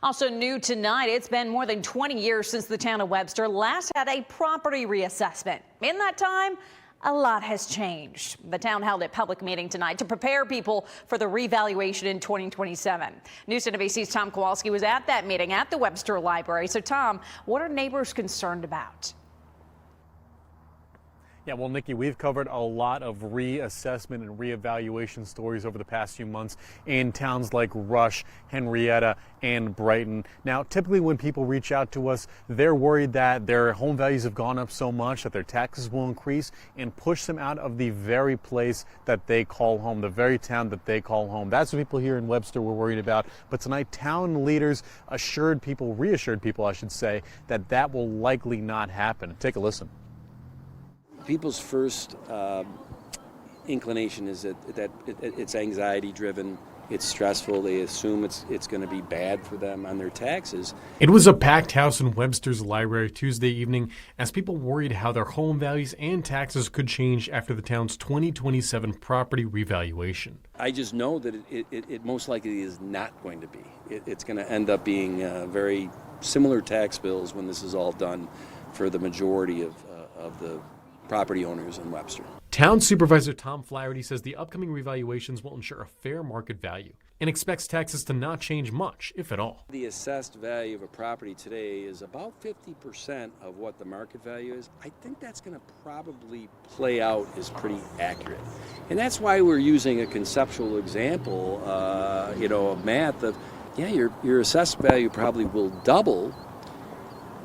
Also new tonight, it's been more than 20 years since the town of Webster last had a property reassessment. In that time, a lot has changed. The town held a public meeting tonight to prepare people for the revaluation in 2027. News 10 ABC's Tom Kowalski was at that meeting at the Webster Library. So Tom, what are neighbors concerned about? Yeah, well, Nikki, we've covered a lot of reassessment and reevaluation stories over the past few months in towns like Rush, Henrietta, and Brighton. Now, typically when people reach out to us, they're worried that their home values have gone up so much that their taxes will increase and push them out of the very place that they call home, the very town that they call home. That's what people here in Webster were worried about. But tonight, town leaders reassured people, I should say, that that will likely not happen. Take a listen. People's first inclination is that it's anxiety driven, it's stressful, they assume it's going to be bad for them on their taxes. It was a packed house in Webster's Library Tuesday evening as people worried how their home values and taxes could change after the town's 2027 property revaluation. I just know that it most likely is not going to be. It's going to end up being very similar tax bills when this is all done for the majority of the property owners in Webster. Town Supervisor Tom Flaherty says the upcoming revaluations will ensure a fair market value and expects taxes to not change much, if at all. The assessed value of a property today is about 50% of what the market value is. I think that's going to probably play out as pretty accurate. And that's why we're using a conceptual example, of math of, your assessed value probably will double,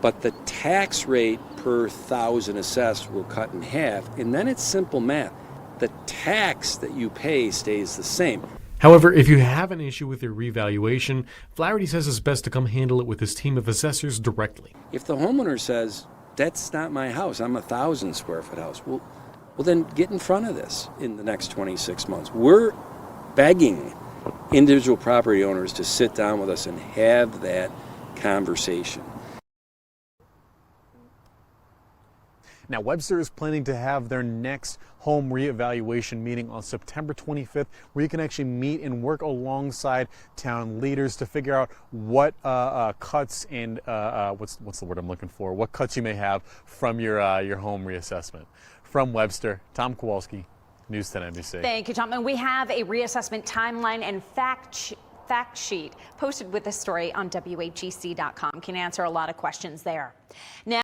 but the tax rate per thousand assessed will cut in half, and then it's simple math. The tax that you pay stays the same. However, if you have an issue with your revaluation, Flaherty says it's best to come handle it with his team of assessors directly. If the homeowner says, that's not my house, I'm a 1,000 square foot house, well then get in front of this in the next 26 months. We're begging individual property owners to sit down with us and have that conversation. Now, Webster is planning to have their next home reevaluation meeting on September 25th, where you can actually meet and work alongside town leaders to figure out what cuts and what's the word I'm looking for? What cuts you may have from your home reassessment. From Webster, Tom Kowalski, News 10 NBC. Thank you, Tom. And we have a reassessment timeline and fact sheet posted with this story on WHEC.com. Can answer a lot of questions there. Now.